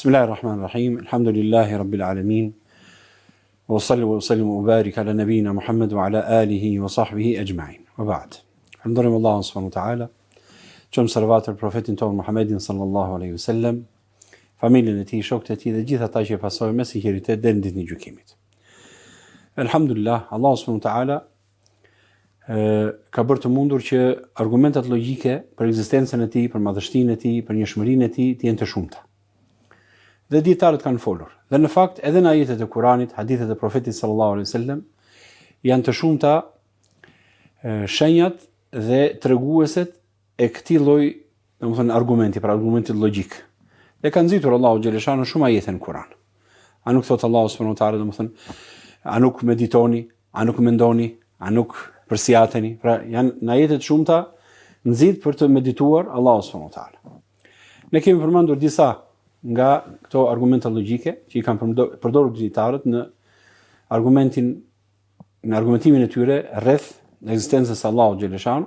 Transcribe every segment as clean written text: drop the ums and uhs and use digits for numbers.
Bismillahirrahmanirrahim. Alhamdulillahi rabbil alamin. Wa sallu wa sallim wa barik ala nabina Muhammad wa ala alihi wa sahbihi ajma'in. Wa ba'd. Alhamdulillah Allah subhanahu wa ta'ala. Qëmë salavatë për profetin tonë Muhammedin sallallahu alaihi wasallam, familjen e tij, shokët e tij dhe gjithë ata që e pasojnë me sinqeritet deri në ditën e gjykimit. Alhamdulillah, Allah subhanahu wa ta'ala ka bërë të mundur që argumentat logjike për ekzistencën e tij, për madhështinë e tij, për njohshmërinë e tij të jenë të shumta. Dhe dietarët kanë folur. Dhe në fakt edhe në ajetet e Kuranit, hadithet e profetit sallallahu alaihi wasallam janë të shumta shenjat dhe tregueset e këtij lloji, domethënë argumenti, pra argumenti logjik. Dhe ka nxitur Allahu xhalesha në shumë ajete në Kuran. A nuk thot Allahu subhanahu wa taala, domethënë, a nuk meditoni, a nuk mendoni, a nuk përsiateni? Pra janë në ajete të shumta nxit për të medituar Allahu subhanahu wa taala. Ne kemi përmendur disa nga këto argumente logjike që i kanë përdorur dietarët në argumentimin e tyre rreth ekzistencës së Allahut xhaleshan.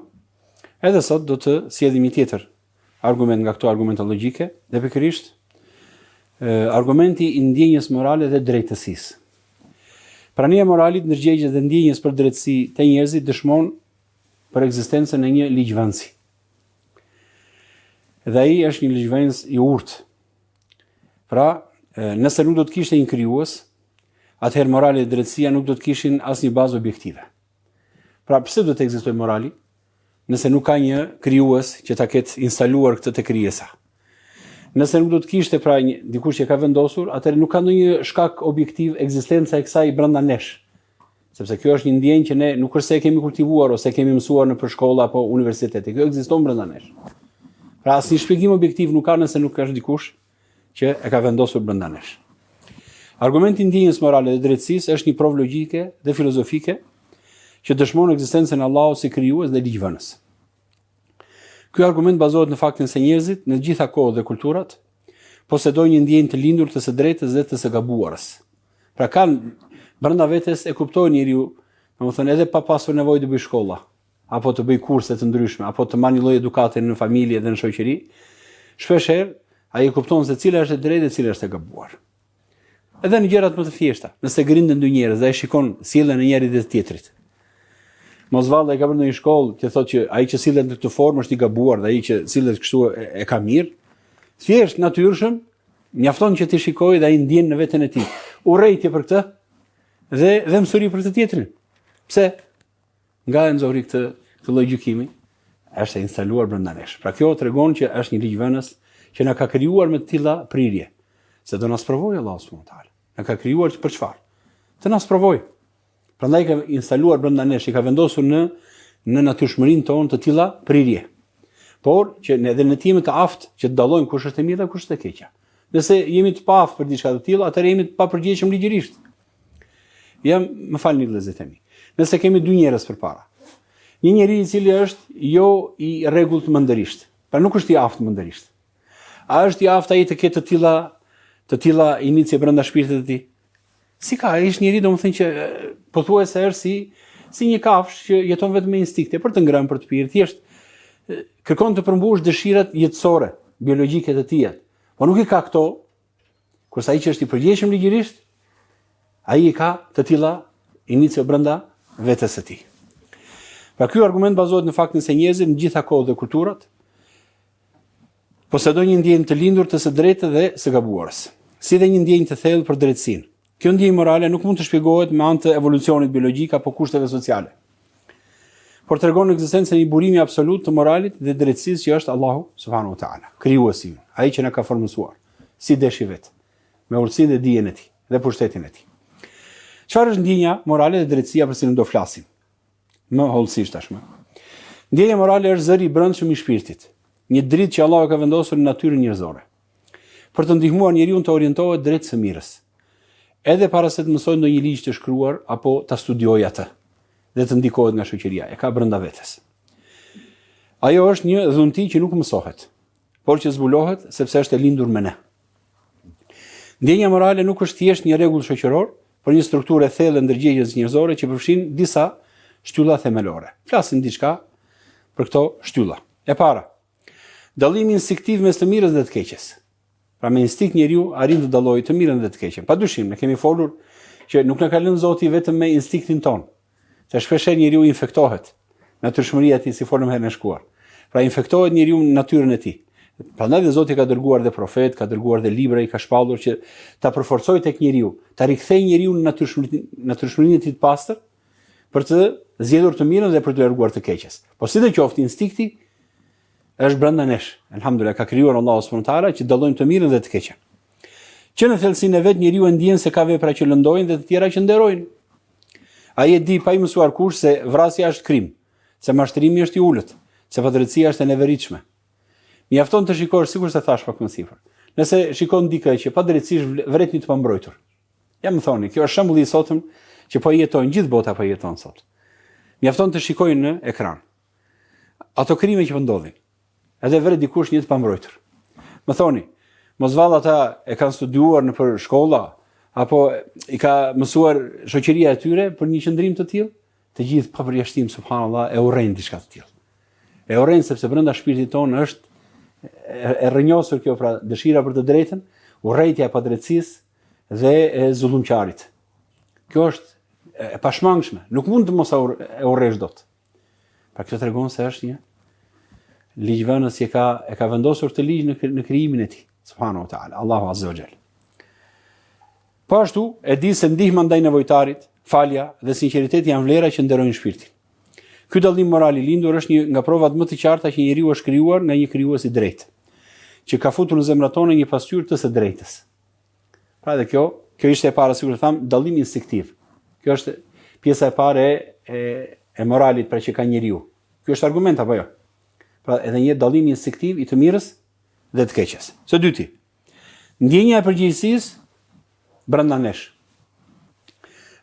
Edhe sot do të sjellim një tjetër argument nga këto argumente logjike, dhe pikërisht argumenti i ndjenjës morale dhe drejtësisë. Prania e moralit, ndërgjegjes dhe ndjenjës për drejtësi të njerëzit dëshmon për ekzistencën e një ligjvënësi. Dhe ai është një ligjvënës i urtë. Pra, nëse nuk do të kishte një krijues, atëherë morali dhe drejtësia nuk do të kishin asnjë bazë objektive. Pra, pse do të ekzistojë morali nëse nuk ka një krijues që ta ketë instaluar këtë te krijesa? Nëse nuk do të kishte pra dikush që ka vendosur, atëherë nuk ka ndonjë shkak objektiv ekzistenca e kësaj brenda nesh. Sepse kjo është një ndjenjë që ne nuk është se e kemi kultivuar ose e kemi mësuar në shkolla apo universitete. Kjo ekziston brenda nesh. Pra, asnjë shpjegim objektiv nuk ka nëse nuk ka dikush që e ka vendosur brenda nesh. Argumenti i ndjenjës morale dhe drejtësisë është një provë logjike dhe filozofike që dëshmon ekzistencën e Allahut si krijues dhe ligjvënës. Ky argument bazohet në faktin se njerëzit në të gjitha kohët dhe kulturat posedojnë një ndjenjë të lindur të së drejtës dhe të së gabuarës. Pra kanë brenda vetes e kuptojnë njeriu, domethënë edhe pa pasur nevojë të bëj shkolla, apo të bëj kurse të ndryshme, apo të marrë një lloj edukate në familje dhe në shoqëri, shpeshherë ai e kupton se cila është e drejtë dhe cila është e gabuar. Edhe në gjërat më të thjeshta, nëse grindën dy njerëz dhe ai shikon sjelljen e njërit dhe të tjetrit. Mos vallë ai ka bërë në një shkollë që thotë që ai që sillet në këtë formë është i gabuar dhe ai që sillet kështu e ka mirë. Thjesht natyrshëm, mjafton që ti shikoj dhe ai ndjen në veten e tij urrejtje për këtë dhe mësuri për të tjetrin. Pse? Nga e nxori këtë lloj gjykimi, është e instaluar brenda nesh. Pra kjo tregon që është një ligjvënës që na ka krijuar me të tilla prirje, se do na sprovojë Allahu subhanahu wa taala. Na ka krijuar për çfarë? Të na sprovojë. Prandaj ka instaluar brenda nesh, i ka vendosur në natyrshmërinë tonë të tilla prirje. Por që ne edhe në të jemi të aftë që të dallojmë kush është e mirë dhe kush është e keqja. Nëse jemi të paaftë për diçka të tillë, atëherë jemi të papërgjegjshëm ligjërisht. Më falni vëllezërit e mi. Nëse kemi dy njerëz përpara, një njeri i cili është jo i rregullt mendërisht, pra nuk është i aftë mendërisht. A është i aftë ai të ketë të tilla inicie brenda shpirtit të tij? Si ka, ai është njeri domethënë që pothuajse është si një kafshë që jeton vetëm me instinkte për të ngrënë, për të pirë, thjesht kërkon të përmbush dëshirat jetësore, biologjike të tij. Po nuk i ka këto, kurse ai që është i përgjegjshëm ligjërisht, ai i ka të tilla inicie brenda vetes së tij. Pra ky argument bazohet në faktin se njerëzit në gjitha kohët dhe kulturat posedojnë një ndjenjë të lindur të së drejtë dhe së gabuarës, si dhe një ndjenjë të thellë për drejtësinë. Kjo ndjenjë morale nuk mund të shpjegohet me anë të evolucionit biologjik apo kushteve sociale, por tregon ekzistencën e një burimi absolut të moralit dhe drejtësisë që është Allahu subhanahu wa taala, krijuesi, ai që na ka formosur si deshi vet, me urtësinë dhe dijen e tij dhe pushtetin e tij. Çfarë është ndjenja morale dhe drejtësia për cilën do flasim? Më hollësisht tashmë. Ndjenja morale është zëri i brendshëm i shpirtit, një dritë që Allahu ka vendosur në natyrën njerëzore, për të ndihmuar njeriu të orientohet drejt së mirës, edhe para se të mësojë ndonjë ligj të shkruar apo ta studiojë atë dhe të ndikohet nga shoqëria, e ka brenda vetes. Ajo është një dhunti që nuk mësohet, por që zbulohet sepse është e lindur me ne. Ndjenja morale nuk është thjesht një rregull shoqëror, por një strukturë e thellë ndërgjegjes njerëzore që përfshin disa shtylla themelore. Flasim diçka për këto shtylla. E para, dallimi instinktiv mes të mirës dhe të keqes. Pra me instinkt njeriu arrin të dallojë të mirën dhe të keqen. Padyshim, ne kemi folur që nuk na ka lënë Zoti vetëm me instinktin ton. Se shpeshherë njeriu infektohet. Natyrshmëria e tij, si folëm herën e shkuar. Pra infektohet njeriu në natyrën e tij. Prandaj dhe Zoti ka dërguar dhe profet, ka dërguar dhe libra, i ka shpallur që ta përforcojë tek njeriu, ta rikthejë njeriu në natyrshmërinë e tij të pastër, për të zgjedhur të mirën dhe për të larguar të keqes. Po sidoqoftë instinkti është brenda nesh. Elhamdulillah, ka krijuar Allahu subhanahu wa taala që dallojmë të mirën dhe të keqen. Që në thellësinë e vet njeriu e ndjen se ka vepra që lëndojnë dhe të tjera që nderojnë. Ai e di pa i mësuar kush se vrasja është krim, se mashtrimi është i ulët, se padrejtia është e neveritshme. Mjafton të shikosh sikur se thash pak më sipër. Nëse shikon dikë që padrejtisht vret një të pambrojtur. Ja më thoni, kjo është shembulli i sotëm që po jetojnë gjithë bota po jeton sot. Mjafton të shikojnë në ekran ato krime që po ndodhin. Edhe vret dikush një të pambrojtur. Më thoni, mos vallë ata e kanë studiuar në për shkolla apo i ka mësuar shoqëria e tyre për një qëndrim të tillë? Të gjithë pa përjashtim subhanallahu e urrejnë diçka të tillë. E urrejnë sepse brenda shpirtit tonë është e rrënjosur kjo, pra dëshira për të drejtën, urrejtja e padrejtisë dhe e zullumqarit. Kjo është e pashmangshme, nuk mund të mos e urresh dot. Pra kjo tregon se është një ligjvënës që e ka vendosur të ligj në krijimin e tij, subhanahu wa taala, Allahu azza wa jall. Po ashtu e di se ndihma ndaj nevojtarit, falja dhe sinqeriteti janë vlera që nderojnë shpirtin. Ky dallim moral i lindur është një nga provat më të qarta që njeriu është krijuar nga një krijues i drejtë, që ka futur në zemrat tona një pasqyrë të së drejtës. Pra dhe kjo ishte e para, sikur të tham, dallim instinktiv. Kjo është pjesa e parë e moralit pra që ka njeriu. Ky është argument apo jo? Pra edhe një dallim instinktiv i të mirës dhe të keqes. Së dyti, ndjenja e përgjegjësisë brenda nesh.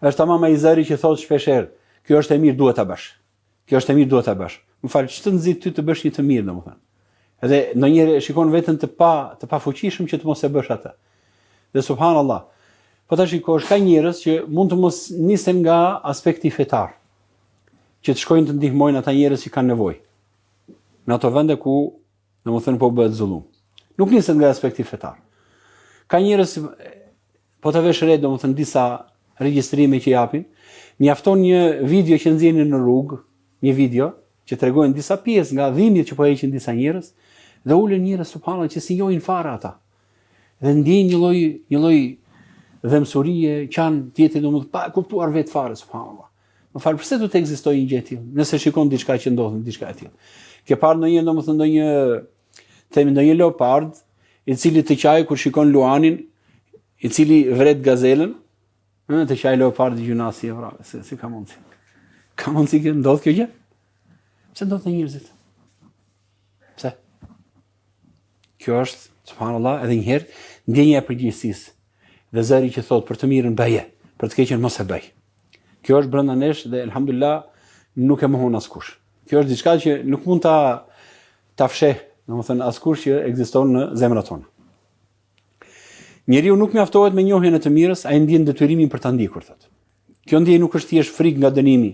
Është tamam ai zëri që thotë shpeshherë, kjo është e mirë, duhet ta bësh. Kjo është e mirë, duhet ta bësh. Më fal, ç'të nxit ty të bësh një të mirë, domethënë. Edhe ndonjëherë shikon veten të pafuqishëm që të mos e bësh atë. Dhe subhanallahu, po ta shikosh, ka njerëz që mund të mos nisen nga aspekti fetar, që të shkojnë të ndihmojnë ata njerëz që kanë nevojë. Në ato vende ku, domethënë, po bëhet zullum. Nuk nisen nga aspekti fetar. Ka njerëz po ta vesh re, domethënë, disa regjistrime që japin, mjafton një video që nxjerrin në rrugë, një video që tregojnë disa pjesë nga dhimbjet që po heqin disa njerëz, dhe ulën njerëz subhanallahu që si njohin fare ata. Dhe ndjejnë një lloj dhëmsurie, qanë tjetër domethënë pa kuptuar vetë fare subhanallahu. Më fal, pse do të ekzistojë një gjë e tillë? Nëse shikon diçka që ndodh, diçka e tillë. Ke parë ndonjë, domethënë ndonjë leopard, i cili të qaj kur shikon luanin, i cili vret gazelën, të qaj leopardi gjunasi e vrave, si ka mundsi. Ka mundsi që ndodh kjo gjë? Pse ndodh te njerëzit? Pse? Kjo është, subhanallahu, edhe një herë ndjenja e përgjegjësisë dhe zëri që thot për të mirën bëje, për të keqen mos e bëj. Kjo është brenda nesh dhe elhamdulillah nuk e mohon askush. Kjo është diçka që nuk mund ta fsheh, domethënë askush që ekziston në zemrat tona. Njeriu nuk mjaftohet me njohjen e të mirës, ai ndjen detyrimin për ta ndikur, thotë. Kjo ndjenjë nuk është thjesht frikë nga dënimi,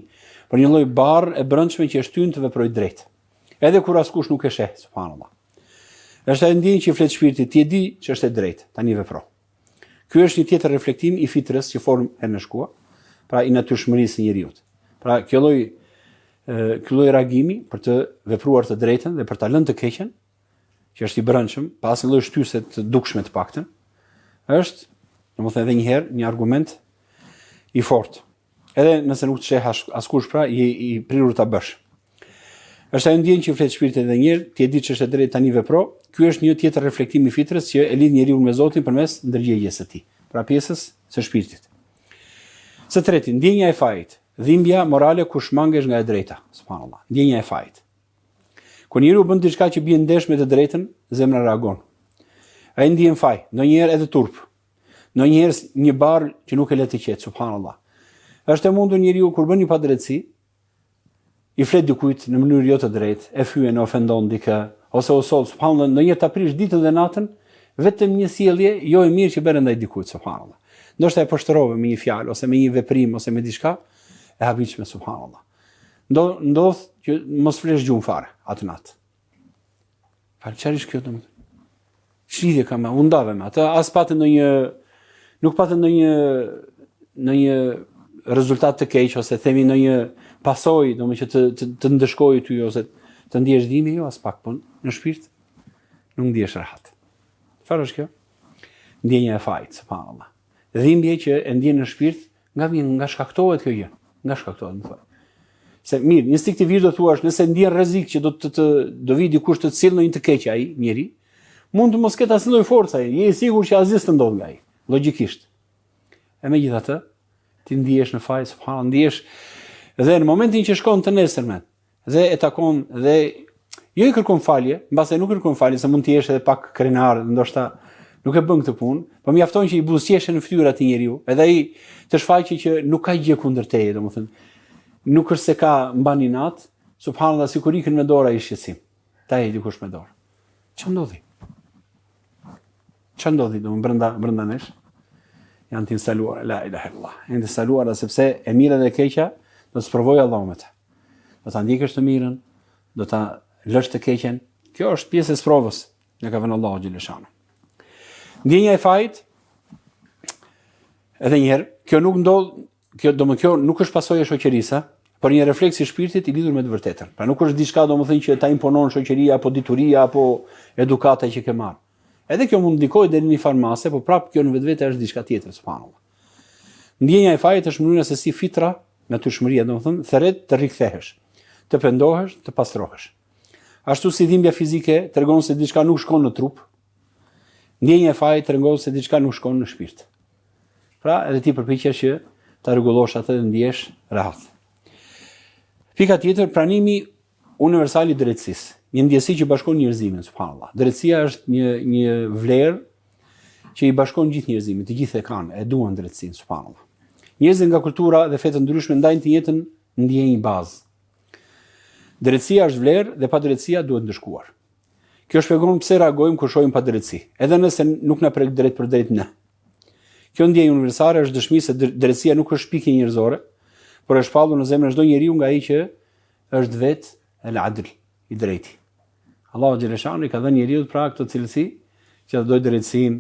por një lloj barre e brendshme që e shtyn të veprojë drejt. Edhe kur askush nuk e sheh, subhanallahu. Është ai ndjenjë që flet shpirti, ti e di që është e drejtë, tani vepro. Ky është një tjetër reflektim i fitrës që form herën e shkuar, pra i natyrshmërisë së njeriu. Pra kjo lloj reagimi për të vepruar të drejtën dhe për ta lënë të keqen, që është i brendshëm, pas një lloj shtyse të dukshme të paktën, është, domethënë edhe një herë, një argument i fortë. Edhe nëse nuk të sheh askush, pra i prirur ta bësh. Është ajo ndjenjë që flet shpirti edhe një herë, ti e di që është e drejtë, tani vepro. Ky është një tjetër reflektim i fitrës që e lidh njeriu me Zotin përmes ndërgjegjes së tij, pra pjesës së shpirtit. Së treti, ndjenja e fajit, dhimbja morale kur shmangesh nga e drejta, subhanallahu. Ndjenja e fajit. Kur njeriu bën diçka që bie ndesh me të drejtën, zemra reagon. Ai ndjen faj, ndonjëherë edhe turp. Ndonjëherë një barr që nuk e le të qetë, subhanallahu. Është e mundur njeriu kur bën një padrejtësi, i flet dikujt në mënyrë jo të drejtë, e fyen, e ofendon dikë, ose subhanallahu, ndonjëherë ta prish ditën dhe natën vetëm një sjellje jo e mirë që bën ndaj dikujt, subhanallahu. Ndoshta e poshtrove me një fjalë ose me një veprim ose me diçka e habitshme, subhanallahu. Ndodh që mos flesh gjumë fare atë natë. Çfarë është kjo domethënë? Ç'lidhje kam, u ndave me atë, as patë nuk patë ndonjë rezultat të keq ose themi ndonjë pasojë, domethënë që të ndëshkojë ty ose të ndihesh dhimbje, jo as pak, po në shpirt nuk ndihesh rahat. Çfarë është kjo? Ndjenja e fajit, subhanallahu. Dhimbje që e ndjen në shpirt, nga shkaktohet kjo gjë, nga shkaktohet më fal. Se mirë, instinktivisht do thuash, nëse ndjen rrezik që do vi dikush të cilë ndonjë të keq ai, njeri, mund të mos ketë asnjë lloj force ai, je i sigurt që asgjë s'të ndodh nga ai, logjikisht. E megjithatë, ti ndihesh në faj, subhanallahu, ndihesh dhe në momentin që shkon të nesërmen, dhe e takon dhe jo i kërkon falje, mbase nuk kërkon falje, se mund të jesh edhe pak krenar, ndoshta nuk e bën këtë punë, po mjafton që i buzëqeshën në fytyrë atij njeriu, edhe ai të shfaqë që nuk ka gjë kundër teje, domethënë nuk është se ka mban inat, subhanallahu, sikur ikën me dorë ai shqetësim. Ta e dikush me dorë. Ç'u ndodhi? Ç'u ndodhi brenda nesh? Janë të instaluar, la ilaha illallah. Janë të instaluar sepse e mira dhe e keqja do të sprovojë Allahu me të. Do ta ndjekësh të mirën, do ta lësh të keqen. Kjo është pjesë e sprovës që ka vënë Allahu xhaleshano. Ndjenja e fajit, edhe një herë, kjo nuk ndodh, kjo nuk është pasojë e shoqërisë, por një refleks i shpirtit i lidhur me të vërtetën. Pra nuk është diçka domethënë që ta imponon shoqëria apo dituria apo edukata që ke marrë. Edhe kjo mund ndikojë deri në një farmase, por prapë kjo në vetvete është diçka tjetër, subhanallahu. Ndjenja e fajit është mënyra se si fitra, natyrshmëria domethënë, thret të rikthehesh, të pendohesh, të pastrohesh. Ashtu si dhimbja fizike tregon se diçka nuk shkon në trup, ndjenja e fajit tregon se diçka nuk shkon në shpirt. Pra, edhe ti përpiqesh që ta rregullosh atë dhe ndihesh rahat. Pika tjetër, pranimi universal i drejtësisë. Një ndjesi që bashkon njerëzimin, subhanallahu. Drejtësia është një vlerë që i bashkon gjithë njerëzimin, të gjithë e kanë, e duan drejtësinë, subhanallahu. Njerëzit nga kultura dhe fetë ndryshme ndajnë të jetën ndjenjë bazë. Drejtësia është vlerë dhe padrejtësia duhet ndëshkuar. Kjo shpjegon pse reagojmë kur shohim padrejtësi, edhe nëse nuk na prek drejt për drejt ne. Kjo ndjenjë universale është dëshmi se drejtësia nuk është pikë njerëzore, por është shpallur në zemrën e çdo njeriu nga ai që është vetë el-adl, i drejti. Allahu xhaleshani ka dhënë njeriu pra këtë cilësi që të dojë drejtësinë,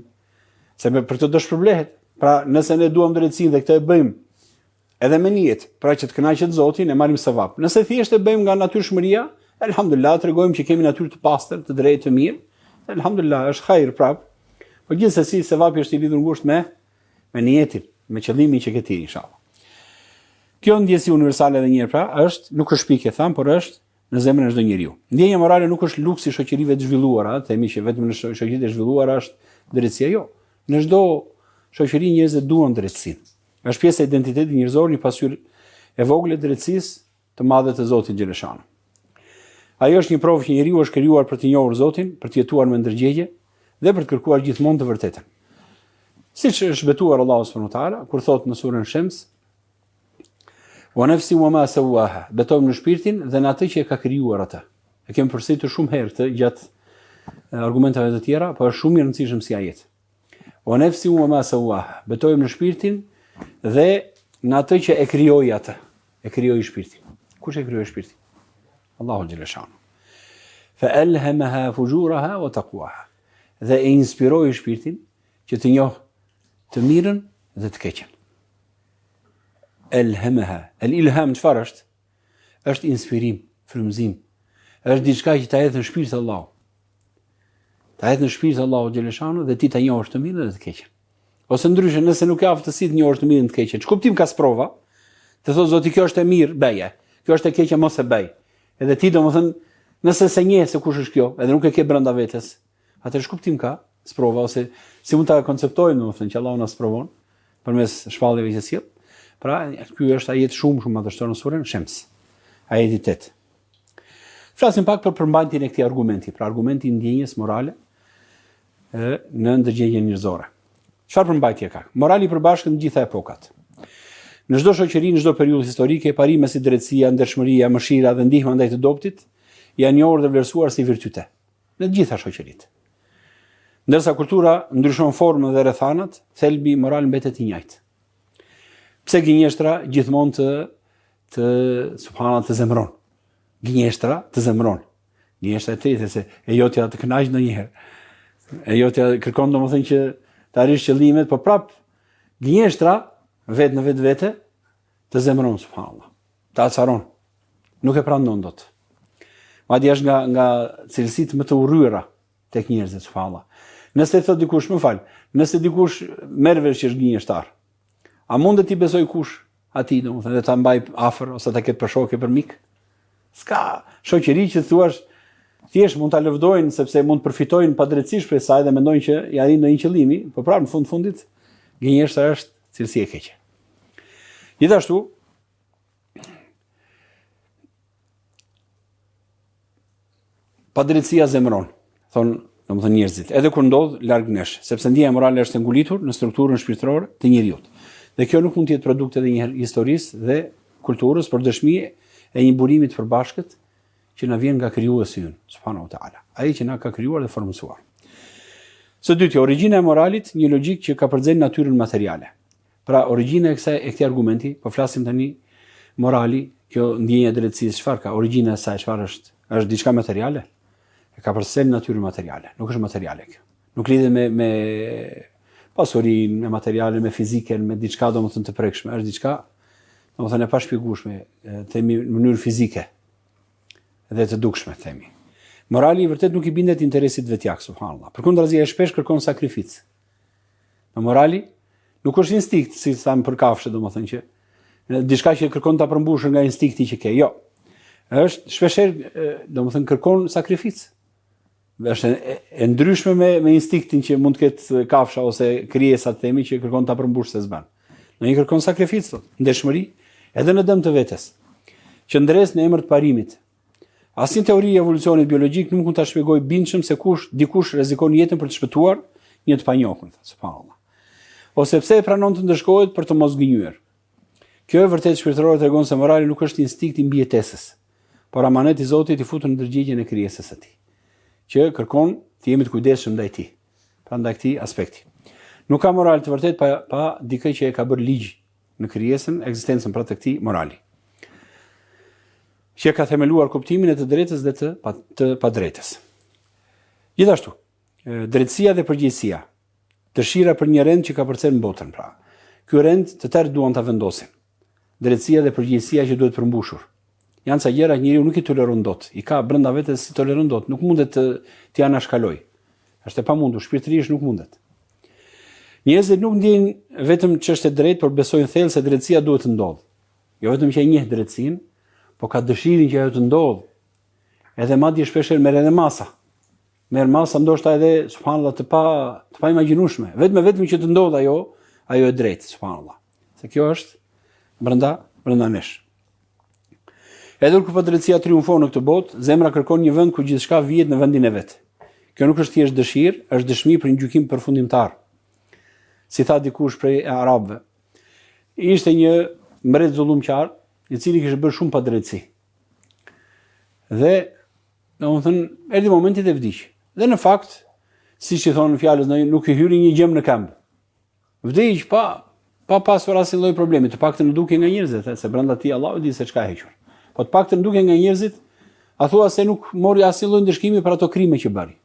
se për këtë do shpërblehet. Pra nëse ne duam drejtësinë dhe këtë e bëjmë edhe me niyet, pra që të kënaqet Zoti, ne marrim sevap. Nëse thjesht e bëjmë nga natyrshmëria, elhamdulillah, tregojmë që kemi natyrë të pastër, të drejtë, të mirë. Elhamdulillah, është hajër prap. Por gjithsesi sevapi është i lidhur ngushtë me niyetin, me qëllimin që ke ti, inshallah. Kjo ndjesi universale edhe një herë pra është, nuk është pikë tham, por është në zemrën e çdo njeriu. Ndjenja morale nuk është luks i shoqërive të zhvilluara, themi që vetëm në shoqëritë e zhvilluara është drejtësia, jo. Në çdo shoqëri njerëzit duan drejtësinë. Është pjesë e identitetit njerëzor, një pasqyrë e vogël e drejtësisë të madhe të Zotit xhaleshano. Ajo është një provë që njeriu është krijuar për të njohur Zotin, për të jetuar me ndërgjegje dhe për të kërkuar gjithmonë të vërtetën. Siç është betuar Allahu subhanahu wa taala kur thotë në surën Shams, wa nafsi wa ma sawaha, betojmë në shpirtin dhe në atë që e ka krijuar atë. E kemi përsëritur shumë herë këtë gjatë argumentave të tjera, por është shumë i rëndësishëm si ajet. Wa nafsi wa ma sawaha, betojmë në shpirtin dhe në atë që e krijoi atë. E krijoi shpirtin. Kush e krijoi shpirtin? Allahu xhaleshano. Fa alhamaha fujuraha wa taqwaha. Dhe e inspiroi shpirtin që të njohë të mirën dhe të keqen. Elhamaha. El-ilham çfarë është? Është inspirim, frymëzim. Është diçka që ta hedh në shpirt Allahu. Ta hedh në shpirt Allahu xhaleshano dhe ti ta njohësh të mirën dhe të keqen. Ose ndryshe, nëse nuk ka aftësi të njohësh të mirën dhe të keqen, ç'kuptim ka sprova? Të thotë Zoti, kjo është e mirë, beje. Kjo është e keqe, mos e bëj. Edhe ti domethënë, nëse se njeh se kush është kjo, edhe nuk e ke brenda vetes, atë ç'kuptim ka? Sprova ose si mund ta konceptojmë domethënë që Allahu na sprovon përmes shpalljeve që sjell. Pra, ky është ajet shumë madhështor në surën Shams. Ajeti 8. Flasim pak për përmbajtjen e këtij argumenti, pra argumenti i ndjenjes morale në ndërgjegjen njerëzore. Çfarë përmbajtje ka? Morali i përbashkët në gjitha epokat. Në çdo shoqëri, në çdo periudhë historike, parime si drejtësia, ndershmëria, mëshira dhe ndihma ndaj të dobtit janë njohur dhe vlerësuar si virtyte në të gjitha shoqëritë. Ndërsa kultura ndryshon formën dhe rrethanat, thelbi moral mbetet i njëjtë. Pse gënjeshtra gjithmonë subhanallahu të zemron. Gënjeshtra të zemron. Gënjeshtra e tretë se e jotja të kënaq ndonjëherë. E jo të kërkon domethënë që të arrish qëllimet, por prap gënjeshtra vetë në vetvete të zemron subhanallahu. Ta acaron. Nuk e pranon dot. Madje është nga cilësitë më të urryera tek njerëzit subhanallahu. Nëse thot dikush, më fal, nëse dikush merr vesh që është gënjeshtar, a mund të ti besoj kush atij domethënë dhe ta mbaj afër ose ta ketë për shokë për mik? S'ka shoqëri që thuash thjesht mund ta lëvdojnë sepse mund të përfitojnë padrejtisht prej saj dhe mendojnë që i arrin ndonjë qëllimi, por prapë në fundit gënjeshtra është cilësi e keqe. Gjithashtu padrejtësia zemron, domethënë njerëzit, edhe kur ndodh larg nesh, sepse ndjeja morale është ngulitur në strukturën shpirtërore të njeriut. Dhe kjo nuk mund të jetë produkt edhe një herë historisë dhe kulturës, por dëshmi e një burimi të përbashkët që na vjen nga krijuesi ynë, subhanahu wa taala. Ai që na ka krijuar dhe formësuar. Së dyti, origjina e moralit, një logjik që ka përxen natyrën materiale. Pra origjina e këtij argumenti, po flasim tani morali, kjo ndjenja e drejtësisë, çfarë ka? Origjina e saj çfarë është? Është diçka materiale? E ka përcjell natyrën materiale. Nuk është materiale kjo. Nuk lidhet me pasurinë, me materiale, me fizikën, me diçka domethënë të prekshme. Është diçka domethënë e pashpjegueshme, themi në mënyrë fizike dhe të dukshme, themi. Morali vërtet nuk i bindet interesit vetjak, subhanallahu. Përkundrazi ai shpesh kërkon sakrificë. Në morali nuk është instinkt, si thamë për kafshë, domethënë që diçka që kërkon ta përmbushë nga instinkti që ke. Jo. Është shpeshherë domethënë kërkon sakrificë. Është e ndryshme me instinktin që mund të ketë kafsha ose krijesa themi që kërkon ta përmbushë se s'ban. Në një kërkon sakrificë, ndeshmëri, edhe në dëm të vetes. Qëndres në emër të parimit. Asnjë teori e evolucionit biologjik nuk mund ta shpjegojë bindshëm se dikush rrezikon jetën për të shpëtuar një të panjohur, subhanallahu. Ose pse e pranon të ndëshkohet për të mos gënjur. Kjo e vërtet shpirtërore tregon se morali nuk është instinkt i mbijetesës, por amanet i Zotit i futur në ndërgjegjen e krijesës së tij, që kërkon të jemi të kujdesshëm ndaj tij. Prandaj këtij aspekti. Nuk ka moral të vërtet pa dikë që e ka bërë ligj në krijesën, ekzistencën pra të këtij morali, që ka themeluar kuptimin e të drejtës dhe të padrejtës. Gjithashtu, drejtësia dhe përgjegjësia, dëshira për një rend që ka përcjell në botën, pra. Ky rend të tërë duan ta vendosin. Drejtësia dhe përgjegjësia që duhet përmbushur. Janë ca gjëra që njeriu nuk i toleron dot. I ka brenda vetes si toleron dot, nuk mundet të anashkaloj. Është e pamundur, shpirtërisht nuk mundet. Njerëzit nuk ndjejnë vetëm ç'është e drejtë, por besojnë thellë se drejtësia duhet të ndodhë. Jo vetëm që e njeh drejtësinë, po ka dëshirin që ajo të ndodhë. Edhe madje shpeshherë merr edhe masa. Merr masa ndoshta edhe subhanallahu të pa imagjinueshme. Vetëm që të ndodhë ajo e drejtë, subhanallahu. Se kjo është brenda nesh. Edhe kur padrejtësia triumfon në këtë botë, zemra kërkon një vend ku gjithçka vihet në vendin e vet. Kjo nuk është thjesht dëshirë, është dëshmi për një gjykim përfundimtar. Si tha dikush prej arabëve, ishte një mbret zullumqar, i cili kishte bërë shumë padrejtësi. Dhe domethënë erdhi momenti të vdiq. Dhe në fakt, siç i thonë fjalës, nuk i hyri një gjem në këmbë. Vdiq pa pasur asnjë lloj problemi, të paktën nuk duke nga njerëzit, se brenda tij Allahu di se çka hequr. Po të paktën duke nga njerëzit, a thua se nuk mori asnjë lloj ndëshkimi për ato krime që bëri.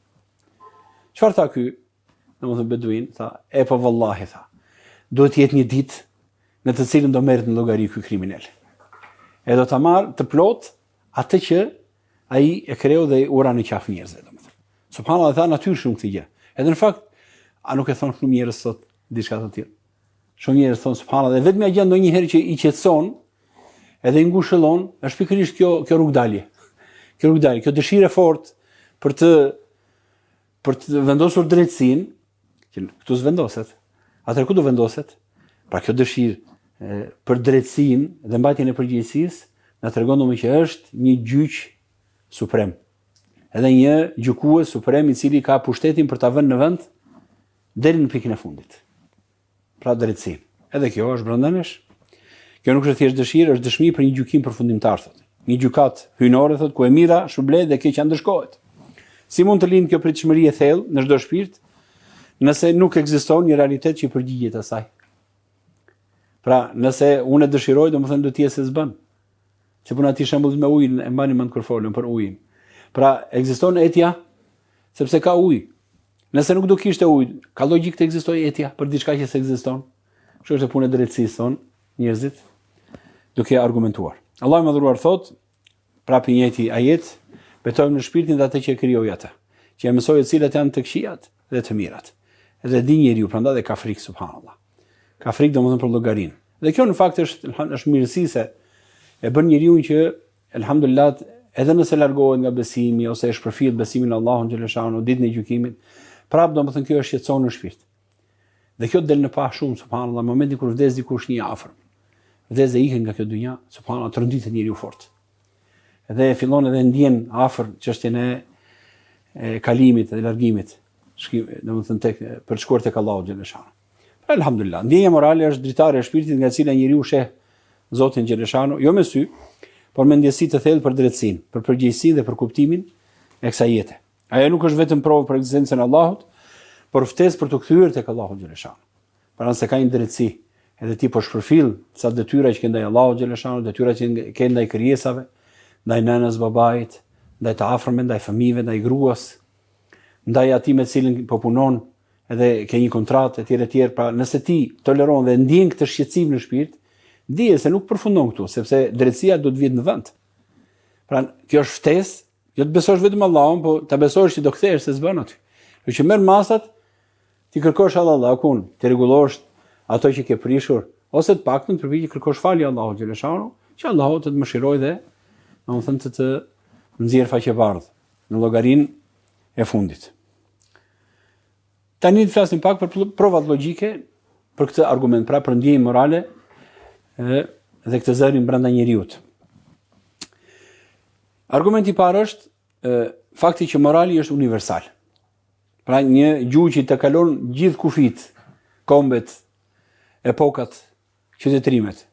Çfarë tha ky? Domethënë beduin, tha, po vallahi tha. Duhet të jetë një ditë në të cilën do merret në llogari ky kriminal. E do ta marr të plot atë që ai e kreu dhe ura në qafë njerëzve, domethënë. Subhanallahu, tha natyrë shumë këtë gjë. Edhe në fakt, a nuk e thon shumë njerëz sot diçka të tillë. Shumë njerëz thon subhanallahu, dhe vetëm gjë ndonjëherë që i qetëson, edhe i ngushëllon, është pikërisht kjo rrugdalje. Kjo rrugdalje, kjo dëshirë e fortë për të vendosur drejtësinë, që këtu s'vendoset. Atëherë ku do vendoset? Pra kjo dëshirë për drejtësinë dhe mbajtjen e përgjegjësisë na tregon domun që është një gjyq suprem. Edhe një gjykues suprem i cili ka pushtetin për ta vënë në vend deri në pikën e fundit. Pra drejtësinë. Edhe kjo është brenda nesh. Kjo nuk është thjesht dëshirë, është dëshmi për një gjykim përfundimtar, thotë. Një gjykat hyjnore, thotë, ku e mira shpërblet dhe keqja ndëshkohet. Si mund të lindë kjo pritshmëri e thellë në çdo shpirt, nëse nuk ekziston një realitet që i përgjigjet asaj? Pra, nëse unë e dëshiroj, domethënë do të jetë se s'bën. Se puna ti shembullit me ujin, e mbani mend kur folëm për ujin. Pra, ekziston etja sepse ka ujë. Nëse nuk do kishte ujë, ka logjik të ekzistojë etja për diçka që s'ekziston. Kështu është punë e drejtësisë son njerëzit duke argumentuar. Allahu i madhruar thot, prapë i njëjti ajet, betojmë në shpirtin dhe atë që e krijoi atë, që e mësoi cilat janë të këqijat dhe të mirat. Edhe di njeriu, prandaj ka frikë subhanallahu. Ka frikë domethënë për llogarinë. Dhe kjo në fakt është mirësi se e bën njeriu që elhamdulillah edhe nëse largohet nga besimi ose e shpërfillt besimin në Allahun xhaleshanu ditën e gjykimit, prapë domethënë kjo është shqetëson në shpirt. Dhe kjo del në pa shumë subhanallahu, në momentin kur vdes dikush një afër. Vdes dhe ikën nga kjo dynja, subhanallahu, tronditet njeriu fort. Edhe fillon edhe ndjen afër çështjen e kalimit dhe largimit, domethënë tek për të shkuar tek Allahu xhaleshanu. Elhamdulillah, ndjenja morale është dritare e shpirtit nga e cila njeriu sheh Zotin xhaleshanu, jo me sy, por me ndjesi të thellë për drejtësinë, për përgjegjësinë dhe për kuptimin e kësaj jete. Ajo nuk është vetëm provë për ekzistencën e Allahut, por ftesë për të kthyer tek Allahu xhaleshanu. Para se ka një drejtësi, edhe ti po shpërfill sa detyra që ke ndaj Allahut xhaleshanu, detyra që ke ndaj krijesave, ndaj nënës, babait, ndaj të afërmve, ndaj fëmijëve, ndaj gruas, ndaj atij me cilin po punon, edhe ke një kontratë etj. Pra nëse ti toleron dhe ndjen këtë shqetësim në shpirt, dije se nuk përfundon këtu, sepse drejtësia do të vijë në vend. Pra kjo është ftesë, jo të besosh vetëm Allahun, po ta besosh që do kthehesh se s'bën aty. Kjo që merr masat, ti kërkosh Allahun, ti rregullosh ato që ke prishur, ose të paktën përpiqesh kërkosh falje Allahut xhaleshanu, që Allahu të të mëshirojë dhe domethënë të nxjerr faqebardh në llogarinë e fundit. Tani të flasim pak për provat logjike për këtë argument, pra për ndjenjën morale dhe këtë zërin brenda njeriut. Argumenti i parë është fakti që morali është universal. Pra një gjuhë që të kalon gjithë kufit, kombet, epokat, qytetrimet,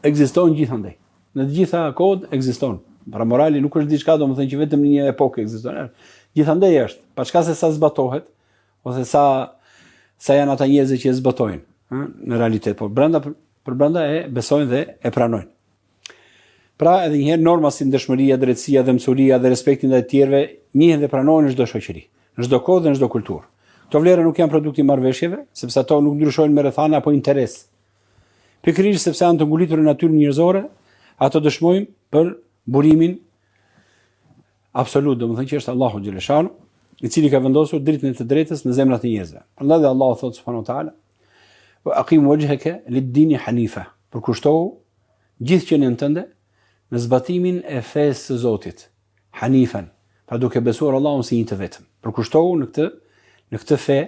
ekziston gjithandej. Në të gjitha kohët ekziston. Pra morali nuk është diçka domethënë që vetëm në një epokë ekziston. Gjithandej është, pa çka se sa zbatohet, ose sa janë ata njerëz që e zbatojnë në realitet, por brenda e besojnë dhe e pranojnë. Pra edhe një herë norma si ndeshmëria, drejtësia dhe mësuria dhe respekti ndaj të tjerëve njihen dhe pranohen në çdo shoqëri, në çdo kohë dhe në çdo kulturë. Këto vlera nuk janë produkti i marrëveshjeve, sepse ato nuk ndryshojnë me rrethana apo interes. Pikërisht sepse janë të ngulitur në natyrën njerëzore, ato dëshmojnë për burimin absolut, domethënë që është Allahu xhaleshanu, i cili ka vendosur dritën e të drejtës në zemrat e njerëzve. Prandaj dhe Allahu thotë subhanahu wa taala: "Wa aqim wajhaka lid-din hanifa", përkushtohu gjithë qenien tënde në zbatimin e fesë së Zotit, hanifan, pra duke besuar Allahun si një të vetëm. Përkushtohu në këtë fe.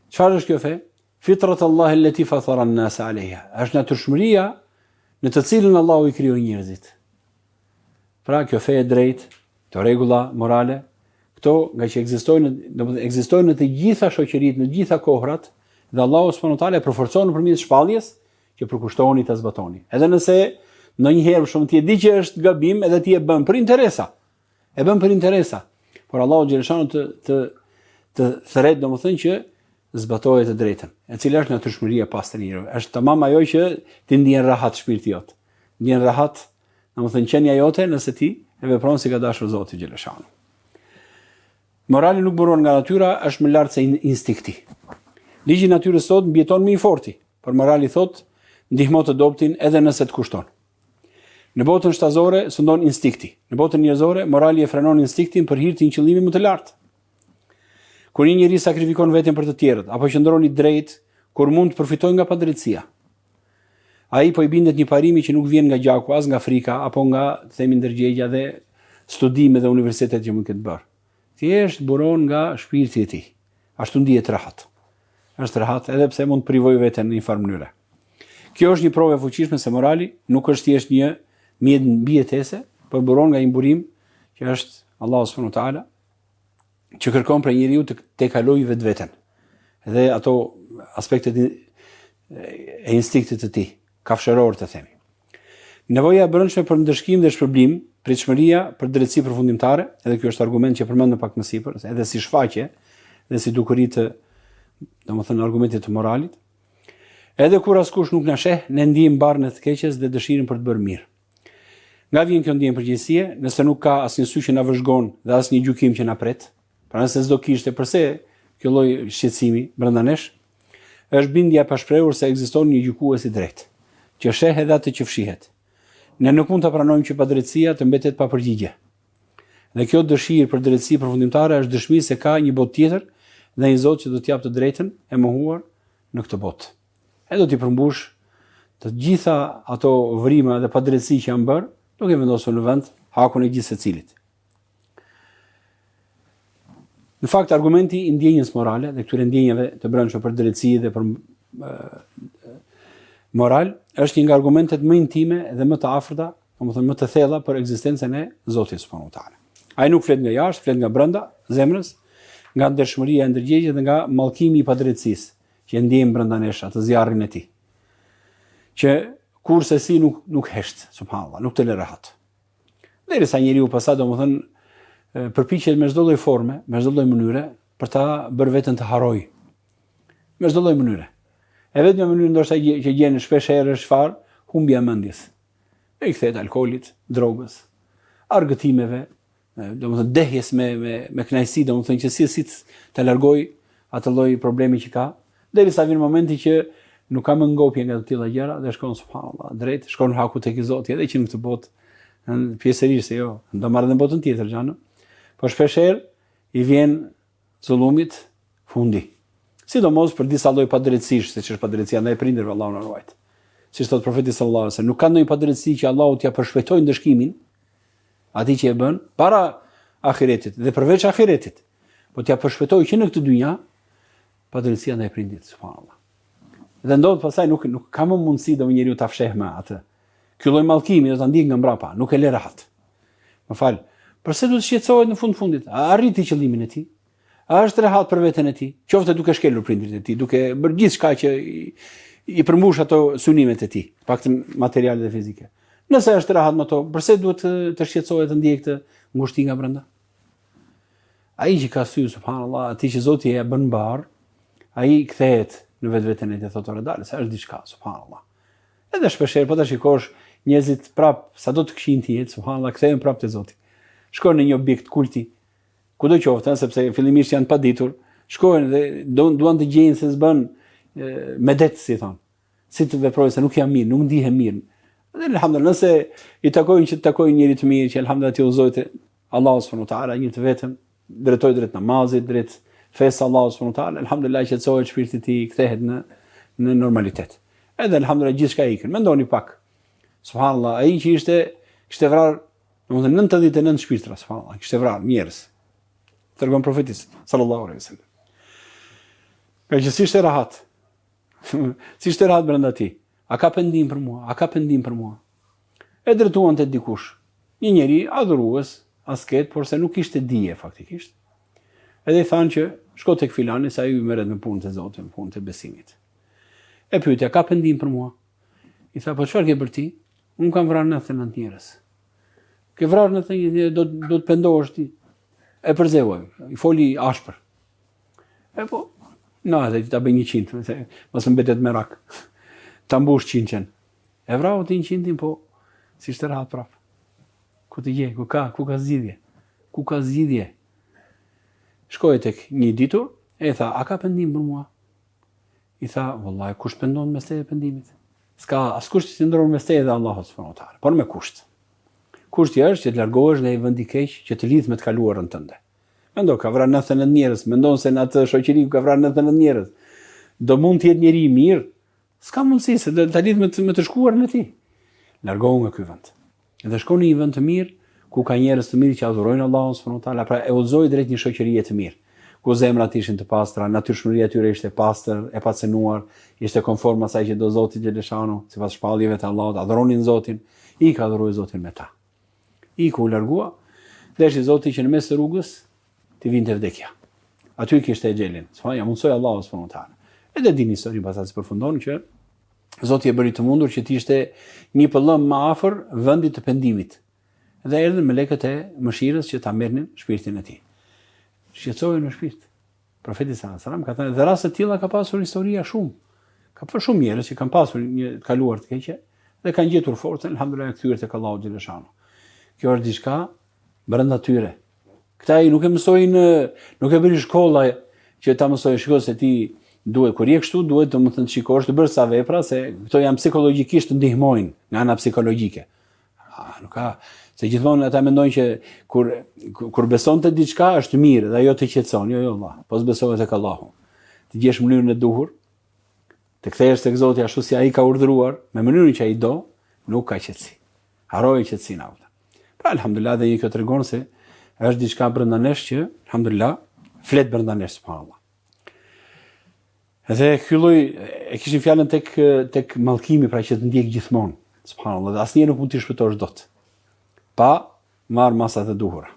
Çfarë është kjo fe? Fitrat Allah allati fatara an-nas 'alayha. Është natyrshmëria në të cilën Allahu i krijoi njerëzit. Pra kjo fe e drejtë, të rregulla morale, këto nga që ekzistojnë në të gjitha shoqëritë, në të gjitha kohrat, dhe Allahu subhanahu wa taala e përforcon nëpërmjet shpalljes që përkushtoheni ta zbatoni. Edhe nëse ndonjëherë shumë ti e di që është gabim, edhe ti e bën për interesa. E bën për interesa. Por Allahu xhaleshanu të thret domethënë që zbatohet të drejtën, e cila është natyrshmëria e pastër njerëve. Është tamam ajo që ti ndjen rahat shpirti jot. Ndjen rahat, domethënë qenia jote nëse ti e vepron si ka dashur Zoti xhaleshanu. Morali nuk buron nga natyra, është më lart se instinkti. Ligji i natyrës sot mbijeton më i forti, por morali thot ndihmo të dobtin edhe nëse të kushton. Në botën shtazore sundon instinkti. Në botën njerëzore morali e frenon instinktin për hir të një qëllimi më të lartë. Kur një njeri sakrifikon veten për të tjerët, apo qëndron i drejtë kur mund të përfitojë nga padrejtësia, ai po i bindet një parimi që nuk vjen nga gjaku, as nga frika, apo nga themi ndërgjegja dhe studimet dhe universitetet që mund të bërë. Thjesht buron nga shpirti i tij. Ashtu ndihet rahat. Është rahat edhe pse mund të privojë veten në një farë mënyre. Kjo është një provë e fuqishme se morali nuk është thjesht një mjet mbijetese, por buron nga një burim që është Allahu subhanahu wa taala, që kërkon prej njeriu të kalojë vetveten. Dhe ato aspektet e instinktit të tij, kafshëror të themi. Nevoja e brendshme për ndëshkim dhe shpërblim, pritshmëria për drejtësi përfundimtare, edhe ky është argument që përmendëm pak më sipër, edhe si shfaqje dhe si dukuri të, domethënë, argumentit të moralit. Edhe kur askush nuk na sheh, ne ndijmë barrën e të keqes dhe dëshirën për të bërë mirë. Nga vjen kjo ndjenjë përgjegjësie, nëse nuk ka asnjë sy që na vëzhgon dhe asnjë gjykim që na pret, Pra nëse s'do kishte, përse kjo lloj shqetësimi brenda nesh, është bindja e pashprehur se ekziston një gjykues i drejtë, që sheh edhe atë që fshihet. Ne nuk mund të pranojmë që padrejtësia të mbetet pa përgjigje. Dhe kjo dëshirë për drejtësi përfundimtare është dëshmi se ka një botë tjetër dhe një Zot që do t'jap të drejtën e mohuar në këtë botë. E do t'i përmbush të gjitha ato vrimë dhe padrejtësi që janë bërë, duke vendosur në vend hakun e gjithë secilit. Në fakt, argumenti i ndjenjës morale dhe këtyre ndjenjave të brendshme për drejtësi dhe për moral është një nga argumentet më intime dhe më të afërta, domethënë më të thella për ekzistencën e Zotit subhanuhu teala. Ai nuk flet nga jashtë, flet nga brenda zemrës, nga ndershmëria e ndërgjegjës dhe nga mallkimi i padrejtësisë që ndjejmë brenda nesh atë zjarrin e tij. Që kurse si nuk hesht, subhanallahu, nuk të lë rahat. Derisa njeriu pastaj domethënë përpiqet me çdo lloj forme, me çdo lloj mënyre për ta bërë veten të harrojë. Me çdo lloj mënyre. E vetmja mënyrë ndoshta që gjen shpesh herë është çfarë? Humbja e mendjes. E i kthehet alkoolit, drogës, argëtimeve, domethënë dehjes me kënaqësi, domethënë që si të largoj atë lloj problemi që ka, derisa vjen momenti që nuk ka më ngopje nga të tilla gjëra dhe shkon subhanallahu drejt, shkon haku tek Zoti, edhe që në këtë botë pjesërisht jo, do marrë në botën tjetër xhanë. Po shpesh herë i vjen zullumit fundi. Sidomos për disa lloj padrejtësish, siç është padrejtësia ndaj prindërve, Allahu na ruaj. Siç thot profeti sallallahu alajhi wasallam, nuk ka ndonjë padrejtësi që Allahu t'ia përshpejtojë ndëshkimin atij që e bën para ahiretit dhe përveç ahiretit. Po t'ia përshpejtojë që në këtë dynja padrejtësia ndaj prindit, subhanallahu. Dhe ndodh pastaj nuk ka më mundësi do njeriu ta fsheh më atë. Ky lloj mallkimi do ta ndjek nga mbrapa, nuk e lë rahat. Më fal, pse do të shqetësohet në fundit? A arriti qëllimin e tij? A është rehat për veten e tij? Qoftë duke shkelur prindrit e tij, duke bërë gjithçka që i përmbush ato synimet e tij, paktën materiale dhe fizike. Nëse është rehat me to, pse duhet të shqetësohet të ndjejë këtë ngushti nga brenda? Ai që ka sy subhanallahu, aty që Zoti e bën mbar, ai kthehet në vetveten e tij, thotë ora dalë, sa është diçka subhanallahu. Edhe shpeshherë po ta shikosh njerëzit prap sado të kishin të jetë subhanallahu, kthehen prap te Zoti. Shkojnë në një objekt kulti, kudo qoftë, sepse fillimisht janë paditur, shkojnë dhe duan të gjejnë se s'bën me det, si thon. Si të veprojnë se nuk janë mirë, nuk ndihen mirë. Dhe elhamdulillah, nëse i takojnë që të takojnë njëri të mirë, që elhamdulillah ti udhëzohet Allahu subhanahu wa taala një të vetëm, drejtoj drejt namazit, drejt fesë Allahu subhanahu wa taala, elhamdulillah që çojë shpirti i tij, kthehet në normalitet. Edhe elhamdulillah gjithçka ikën. Mendoni pak. Subhanallahu, ai që kishte vrarë, domethënë 99 shpirtra, subhanallahu, kishte vrarë njerëz. Tregon profeti sallallahu alaihi wasallam. Ka që si ishte rahat. Si ishte rahat brenda tij. A ka pendim për mua? A ka pendim për mua? E drejtuan te dikush. Një njeri adhurues, asket, por se nuk kishte dije faktikisht. Edhe i thanë që shko tek filani se ai merret me punën e Zotit, me punën e besimit. E pyetja, ka pendim për mua? I tha, po çfarë ke bërë ti? Unë kam vrarë 99 njerëz. Ke vrarë 99, do të pendohesh ti. E përzeuaj, i foli ashpër. E po, edhe ta bëj 100, mos më mbetet me rak. Ta mbush 100. E vrau ti 100, po si ishte rahat prap. Ku të je, ku ka zgjidhje? Ku ka zgjidhje? Shkoi tek një ditur, e tha, a ka pendim për mua? I tha, vallahi, kush pendon mes teje pendimit? S'ka askush që ndron mes teje dhe Allahut subhanahu wa taala, por me kusht. Kushti është që të largohesh nga i vendi keq që të lidh me të kaluarën tënde. Mendo ka vrarë 99 njerëz, mendon se në atë shoqëri ku ka vrarë 99 njerëz, do mund të jetë njeri i mirë? S'ka mundësi se do ta lidh me të shkuarën e tij. Largohu nga ky vend. Dhe shko në një vend të mirë ku ka njerëz të mirë që adhurojnë Allahun subhanahu wa taala, pra e udhëzoi drejt një shoqërie të mirë, ku zemrat ishin të pastra, natyrshmëria e tyre ishte pastër, e pacenuar, ishte konform asaj që do Zoti xheleshanu, sipas shpalljeve të Allahut, adhuronin Zotin, i ka adhuroi Zotin me ta. I ku largua, deshi Zoti që në mes të rrugës të vinte vdekja. Aty kishte xhelin. Ja mundsoi Allahu subhanahu wa taala. Edhe dini historinë pastaj se përfundon që Zoti e bëri të mundur që të ishte një pëllëm më afër vendit të pendimit. Dhe erdhën melekët e mëshirës që ta merrnin shpirtin e tij. Shqetësohej në shpirt. Profeti sallallahu alajhi wasallam ka thënë, dhe raste të tilla ka pasur historia shumë. Ka pasur shumë njerëz që kanë pasur një kaluar të keqe dhe kanë gjetur forcën, alhamdulillah, kthyer tek Allahu xheleshanu. Kjo është diçka brenda tyre. Këta i nuk e mësojnë, nuk e bëri shkolla që ta mësojnë, shiko se ti duhet, kur je kështu, duhet të më thënë shikosh të bërë sa vepra, se këto janë psikologikisht të ndihmojnë nga ana psikologjike. Nuk ka, se gjithmonë ata mendojnë që kur beson të diçka është mirë dhe ajo të qetëson, jo Allah, po s'besohet tek Allahu. Të gjesh mënyrën e duhur, të kthehesh tek Zoti ashtu si ai ka urdhëruar, me mënyrën që ai do, nuk ka qetësi. Harroj qetësinë auta. Pra alhamdulillah dhe kjo tregon se është diçka brenda nesh që alhamdulillah flet brenda nesh subhanallah. Edhe ky lloj e kishin fjalën tek mallkimi, pra që të ndjek gjithmonë subhanallah, dhe asnjëherë nuk mund t'i shpëtosh dot pa marr masat e duhura.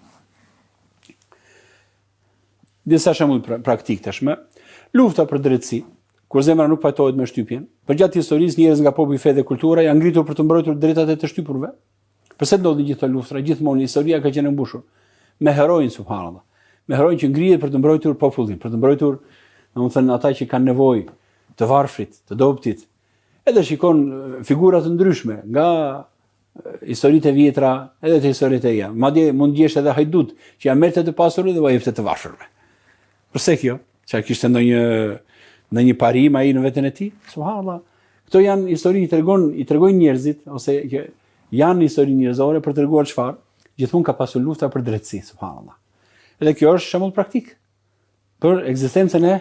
Disa shembull praktik tashmë. Lufta për drejtësi, kur zemra nuk pajtohet me shtypjen. Përgjatë historisë njerëz nga populli, fe dhe kultura janë ngritur për të mbrojtur drejtat e të shtypurve. Pse ndodhin gjithë këto luftra? Gjithmonë historia ka qenë mbushur me heronj subhanallah. Me heronj që ngrihet për të mbrojtur popullin, për të mbrojtur, domethënë ata që kanë nevojë të varfrit, të dobtit. Edhe shikon figura të ndryshme nga historitë e vjetra, edhe te historitë e ja. Madje mund gjesh edhe hajdut që janë merrte të pasurë dhe vajefte të varfërve. Përse kjo? Çfarë kishte ndonjë parim ai në veten e tij? Subhanallah. Këto janë histori i tregojnë njerëzit ose që janë histori njerëzore për treguar çfarë? Gjithmonë ka pasur lufta për drejtësi, subhanallah. Edhe kjo është shembull praktik për ekzistencën e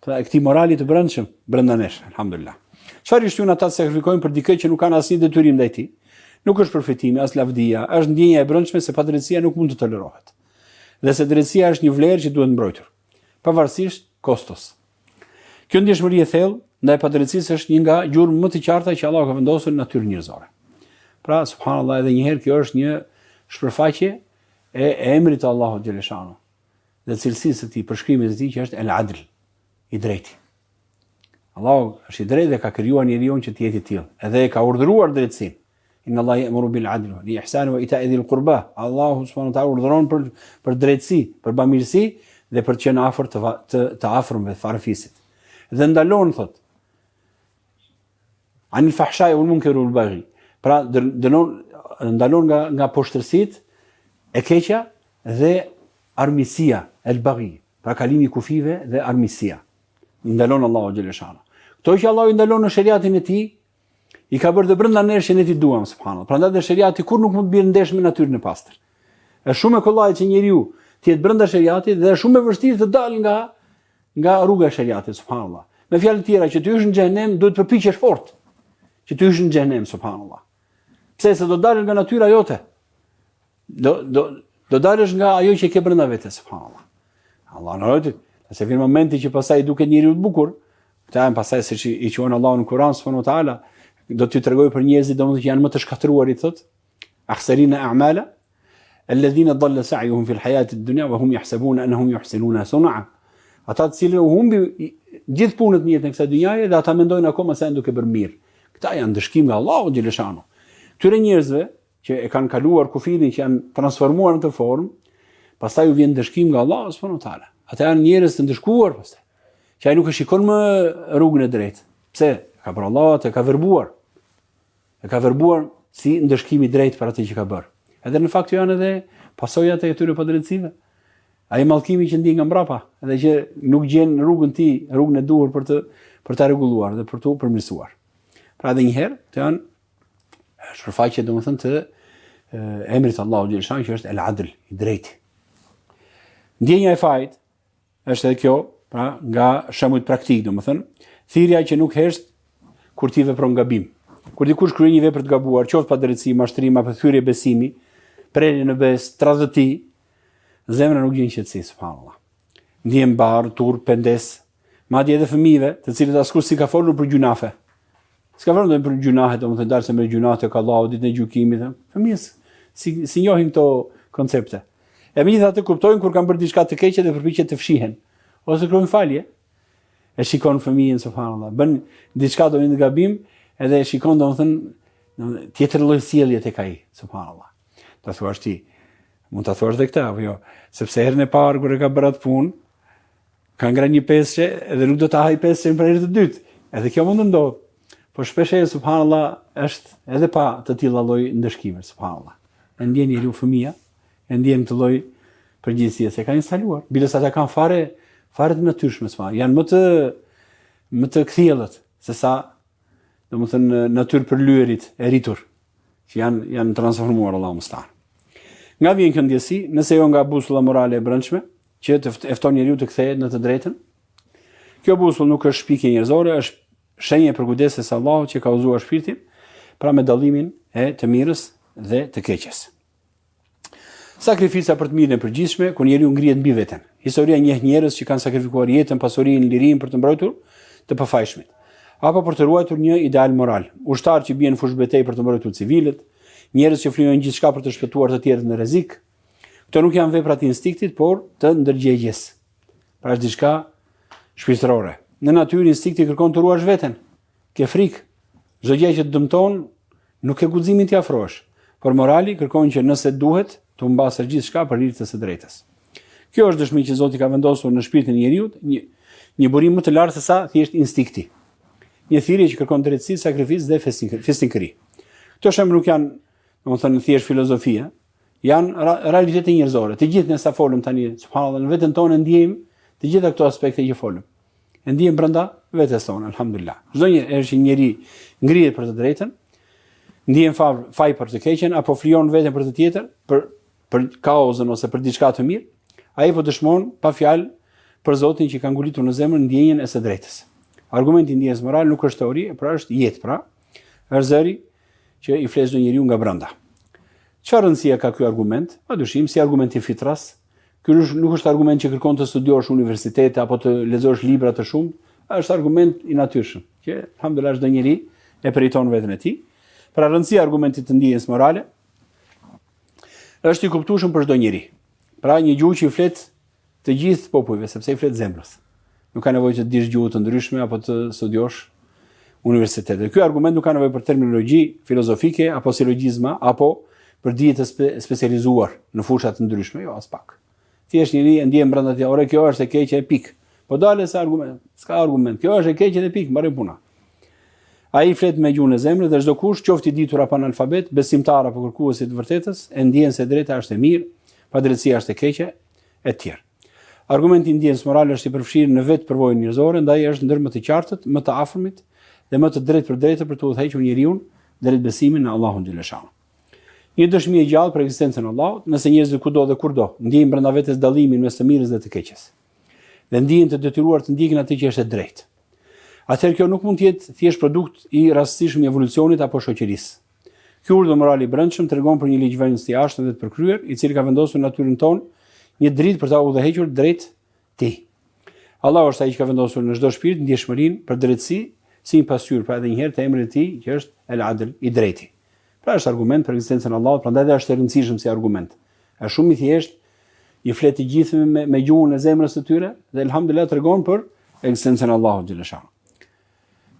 këtij morali të brendshëm brenda nesh, alhamdulillah. Çfarë i shtyn ata të sakrifikojnë për dikë që nuk kanë asnjë detyrim ndaj tij? Nuk është përfitimi, as lavdia, është ndjenja e brendshme se padrejtësia nuk mund të tolerohet. Dhe se drejtësia është një vlerë që duhet mbrojtur, pavarësisht kostos. Kjo ndjeshmëri e thellë ndaj padrejtësisë është një nga gjurmë më të qarta që Allahu ka vendosur në natyrën njerëzore. Pra subhanallahu, edhe një herë kjo është një shpërfaqje e emrit të Allahut xhaleshano dhe cilësisë së tij, përshkrimit të tij që është el-adl, i drejtë. Allahu është i drejtë dhe ka krijuar njeriu që të jetë i tillë, edhe e ka urdhëruar drejtësinë. Inna Allaha ya'muru bil 'adli wal ihsani wa ita'i dhil qurba. Allahu subhanahu wa ta'ala urdhëron për drejtësi, për bamirësi dhe për të qenë afër të afërmve, farafisit. Dhe ndalon thot anil fahsha'i wal munkari wal baghi. Pra ndalon nga poshtërsitë e keqja dhe armisia, el baghi, pra kalimi i kufive dhe armisia. Ndalon Allahu xhaleshano. Kto që Allahu i ndalon në shariatin e tij, i ka bërë dhe brenda nesh që ne ti duam subhanallahu. Prandaj dhe shariati kur nuk mund të bjerë ndesh me natyrën e pastër. Është shumë e kollaj që njeriu të jetë brenda shariatit dhe është shumë e vështirë të dalë nga rruga e shariatit subhanallahu. Me fjalë të tjera, që të hysh në xhenem duhet të përpiqesh fort që të hysh në xhenem subhanallahu. Pse se do dalësh nga natyra jote. Do dalësh nga ajo që ke brenda vetes subhanallahu. Allah na rujt, se vjen momenti që pastaj duket njeriu të bukur, këta janë pastaj siç i quajnë Allahu në Kur'an subhanahu wa taala, do t'ju tregoj për njerëzit domethënë që janë më të shkatruarit thot, akhsarina a'mala alladhina dhalla sa'yuhum fi al-hayati ad-dunya wa hum yahsabuna annahum yuhsinuna sun'a. Ata të cilët u humbi gjithë punët në jetën e kësaj dynjaje dhe ata mendojnë akoma se janë duke bërë mirë. Këta janë dëshkim nga Allahu xhaleshano. Këtyre njerëzve që e kanë kaluar kufirin, që janë transformuar në të formë, pastaj u vjen dëshkim nga Allahu subhanahu wa taala. Ata janë njerëz të ndeshkuar pastaj, që ai nuk e shikon më rrugën e drejtë. Pse? Ka për Allah të ka verbuar. E ka verbuar si ndëshkimi drejt për atë që ka bërë. Edhe në fakt janë edhe pasojat e këtyre padrejtësive. Ai mallkimi që ndjen nga mbrapa, edhe që nuk gjen rrugën e duhur për ta rregulluar dhe për tu përmirësuar. Pra edhe një herë, këto janë shpërfaqje domethënë të emrit Allahu xhaleshano që është el-adl, i drejtë. Ndjenja e fajit është edhe kjo, pra nga shembuj praktik domethënë, thirrja që nuk hesht kur ti vepron gabim. Kur dikush kryen një vepër të gabuar, qoftë pa drejtësi, mashtrim apo thyrje besimi, prerje në bes, tradhti, zemra nuk gjen qetësi subhanallahu. Ndjen barr, turp, pendes, madje edhe fëmijëve, të cilët askush si ka folur për gjunafe. S'ka folur për gjunahe, domethënë dalse me gjunate ka Allahu ditën e gjykimit. Fëmijës si njohin këto koncepte. E megjithatë kuptojnë kur kanë bërë diçka të keqe dhe përpiqen të fshihen ose kërkojnë falje. E shikon fëmijën subhanallahu, bën diçka do një gabim, edhe e shikon domethënë tjetër lloj sjellje tek ai subhanallahu. Ta thuash ti, mund ta thuash edhe këtë apo jo, sepse herën e parë kur e ka bërë atë punë, ka ngrënë një peshë edhe nuk do ta haj peshën për herë të dytë. Edhe kjo mund të ndodhë. Po shpesh subhanallahu është edhe pa të tilla lloj ndeshkime subhanallahu. E ndjen njeriu fëmia, e ndjen këtë lloj përgjithësia se kanë instaluar. Biles ata kanë fare të natyrshme, janë më të kthjellët se sa domethënë natyrë për lyerit e rritur që janë transformuar Allahu mështar. Nga vjen kjo ndjesi, nëse jo nga busulla morale e brendshme, që të fton njeriu të kthehet në të drejtën. Kjo busull nuk është shpikje njerëzore, është shenjë për kujdeses Allahut që ka udhëzuar shpirtin, pra me dallimin e të mirës dhe të keqes. Sakrifica për të mirën e përgjithshme, ku njeriu ngrihet mbi veten. Historia njeh njerëz që kanë sakrifikuar jetën, pasurinë, lirinë për të mbrojtur të pafajshmit, apo për të ruajtur një ideal moral. Ushtarë që bien në fushë betejë për të mbrojtur civilët, njerëz që fryjojnë gjithçka për të shpëtuar të tjerët në rrezik. Këto nuk janë vepra të instiktit, por të ndërgjegjes. Pra është diçka shpirtërore. Në natyrë instikti kërkon të ruash veten. Ke frikë. Çdo gjë që të dëmton nuk ke guximin t'i afrohesh, por morali kërkon që nëse duhet të humbasësh gjithçka për hir të së drejtës. Kjo është dëshmi që Zoti ka vendosur në shpirtin e njeriu, një burim më të lartë se sa thjesht instikti. Një thirrje që kërkon drejtësi, sakrificë dhe festikëri. Këto shembull nuk janë, domethënë, thjesht filozofia, janë realitete njerëzore. Të gjithë ne sa folëm tani, subhanallahu, në veten tonë ndjejmë të gjitha këto aspekte që folëm. E ndjejmë brenda vetes tonë, alhamdulillah. Çdo njeri ngrihet për të drejtën, ndjen faj për të keqen apo flijon veten për të tjetër, për kaozën ose për diçka të mirë, ai po dëshmon pa fjalë për Zotin që ka ngulitur në zemër ndjenjën e së drejtës. Argumenti i ndjenjës morale nuk është teori, por është jetë, pra është zëri që i flet çdo njeriu nga brenda. Çfarë rëndësie ka ky argument? Padyshim si argument i fitras. Ky nuk është argument që kërkon të studiosh universitete apo të lexosh libra të shumtë, është argument i natyrshëm, që alhamdulillah çdo njeri e përjeton veten e tij. Pra rëndësia e argumentit të ndjenjës morale është i kuptueshëm për çdo njeri. Pra një gjuhë që i flet të gjithë popujve, sepse i flet zemrës. Nuk ka nevojë që të dish gjuhë të ndryshme apo të studiosh universitete. Ky argument nuk ka nevojë për terminologji filozofike apo silogjizma apo për dije të specializuar në fusha të ndryshme, jo as pak. Thjesht njëri e ndjen brenda tij, ore kjo është e keqe e pik. Po dalë sa argument, s'ka argument. Kjo është e keqe e pik, mbaroi puna. Ai flet me gjuhën e zemrës dhe çdo kush, qoftë i ditur apo analfabet, besimtar apo kërkuesi të vërtetës, e ndjen se drejta është e mirë, padrejtësia është e keqe, e tjerë. Argumenti i ndjenjës morale është i përfshirë në vetë përvojën njerëzore, ndaj është ndër më të qartët, më të afërmit dhe më të drejtë për drejtë për të udhëhequr njeriu drejt besimit në Allahun xhaleshah. Një dëshmi e gjallë për ekzistencën e Allahut, nëse njerëzit kudo dhe kurdo ndjejnë brenda vetes dallimin mes të mirës dhe të keqes, dhe ndjehen të detyruar të ndjekin atë që është e drejtë. Atëherë kjo nuk mund të jetë thjesht produkt i rastësishëm i evolucionit apo shoqërisë. Ky urdhër moral i brendshëm tregon për një ligjvënës të jashtëm dhe të përkryer, i cili ka vendosur natyrën tonë një dritë për ta udhëhequr drejt tij. Allahu është ai që ka vendosur në çdo shpirt ndjeshmërinë për drejtësi si një pasqyrë, pra edhe një herë të emrit të tij që është El-Adl, i drejti. Pra është argument për ekzistencën e Allahut, prandaj edhe është e rëndësishëm si argument. Është shumë i thjeshtë, i flet të gjithë me gjuhën e zemrës së tyre dhe elhamdulillah tregon për ekzistencën e Allahut xhaleshah.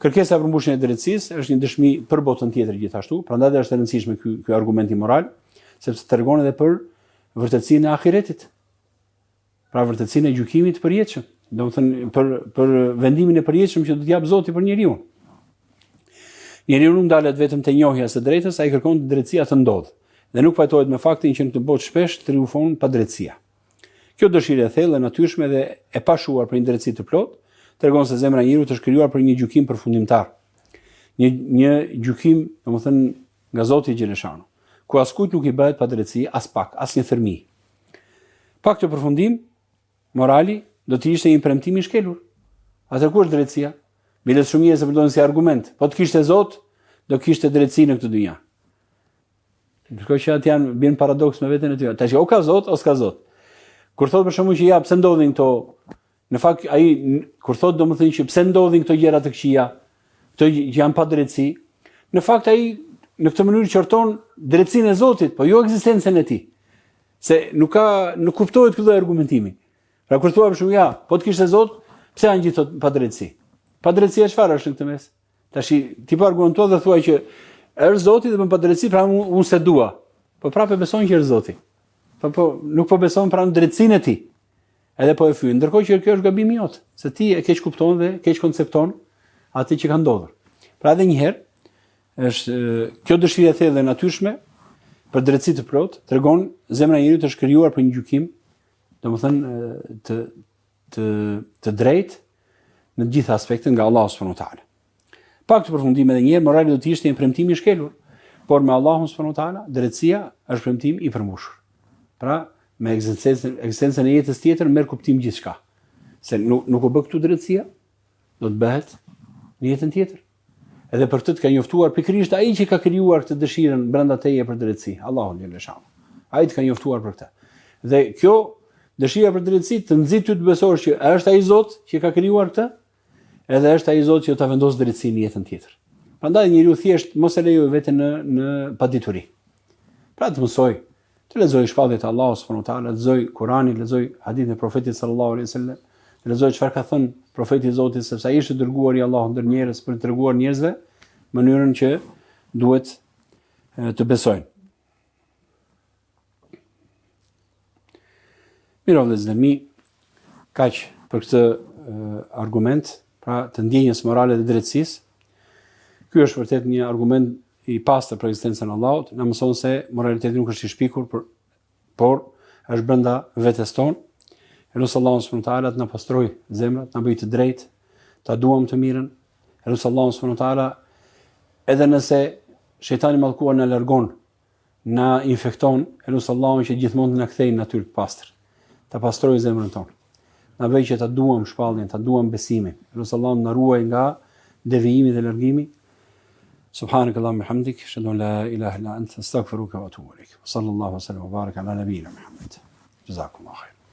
Kërkesa për mbushjen e drejtësisë është një dëshmi për botën tjetër gjithashtu, prandaj është e rëndësishme ky argument i moral, sepse tregon edhe për vërtetësinë e ahiretit. Pra vërtetësinë e gjykimit të përjetshëm, domethënë për vendimin e përjetshëm që do të jap Zoti për njeriu. Njeriu nuk ndalet vetëm te njohja së drejtës, ai kërkon drejtësia të ndodh dhe nuk pajtohet me faktin që në këtë botë shpesh triumfon padrejtësia. Kjo dëshirë e thellë, e natyrshme dhe e pashuar për një drejtësi të plotë tregon se zemra e njeriu është krijuar për një gjykim përfundimtar. Një gjykim, domethënë, nga Zoti xhaleshah, ku askujt nuk i bëhet padrejtësi as pak, as një thërmi. Pa këtë përfundim, morali do të ishte një premtim i shkelur. Atëherë ku është drejtësia? Biles shumë njerëz e përdorin si argument. Po të kishte Zot, do kishte drejtësi në këtë dynjë. Ndërkohë që atë janë bën paradoks me veten e tyre. Tash o ka Zot, o s'ka Zot. Kur thotë për shkakun që ja pse ndodhin këto, në fakt ai kur thotë domethënë që pse ndodhin këto gjëra të këqija, këto që janë pa drejtësi, në fakt ai në këtë mënyrë qorton drejtësinë e Zotit, po jo ekzistencën e tij. Se nuk kuptohet ky lloj argumentimi. Pra kur thua për shkakun ja, po të kishte Zot, pse janë gjithë pa drejtësi? Pa drejtësia çfarë është në këtë mes? Tash ti po argumenton dhe thua që është Zoti dhe bën pa drejtësi, pra unë se dua. Po prapë beson që është Zoti. Po nuk po beson pra në drejtësinë e tij. Edhe po e fyen. Ndërkohë që kjo është gabimi jot, se ti e keq kupton dhe keq koncepton atë që ka ndodhur. Pra edhe një herë është kjo dëshirë e thellë dhe natyrshme për drejtësi të plotë tregon zemra e njeriu të shkrijuar për një gjykim domethënë të drejtë në të gjitha aspektet nga Allahu subhanahu wa taala. Pak të përfundim edhe një herë, morali do të ishte një premtim i shkelur, por me Allahun subhanahu wa taala drejtësia është premtim i përmbushur. Pra, me ekzistencën e jetës tjetër merr kuptim gjithçka. Se nuk u bë këtu drejtësia, do të bëhet në jetën tjetër. Edhe për të ka njoftuar pikërisht ai që ka krijuar këtë dëshirën brenda teje për drejtësi, Allahu xhaleshano. Ai të ka njoftuar për këtë. Dhe kjo dëshira për drejtësi të nxit ty të besosh që është ai Zot që ka krijuar këtë, edhe është ai Zot që ta vendos drejtësinë në jetën tjetër. Prandaj njeriu thjesht mos e lejoj veten në padituri. Pra të mësoj, të lexoj shpalljet e Allahut subhanahu wa taala, lexoj Kur'anin, lexoj hadithin e Profetit sallallahu alaihi wasallam, lexoj çfarë ka thënë Profeti i Zotit, sepse ai është dërguar i Allahut ndër njerëz për të treguar njerëzve mënyrën që duhet të besojnë. Mirë vëllezër mi, kaq për këtë argument, pra të ndjenjës morale dhe drejtësisë. Ky është vërtet një argument i pastër për ekzistencën e Allahut, na mëson se moraliteti nuk është i shpikur, por është brenda vetes tonë. Elus Allahun subhanahu wa taala të na pastroj zemrat, na bëj të drejtë, ta duam të mirën. Elus Allahun subhanahu wa taala edhe nëse shejtani i mallkuar na largon, na infekton, elus Allahun që gjithmonë na kthejë në natyrë të pastër. Ta pastroj zemrën tonë. Na bëj që ta duam shpalljen, ta duam besimin. Elus Allahun na ruaj nga devijimi dhe largimi. سبحانك اللهم وبحمدك اشهد ان لا اله الا انت استغفرك واتوب اليك. صلى الله وسلم وبارك على نبينا محمد. جزاكم الله خير.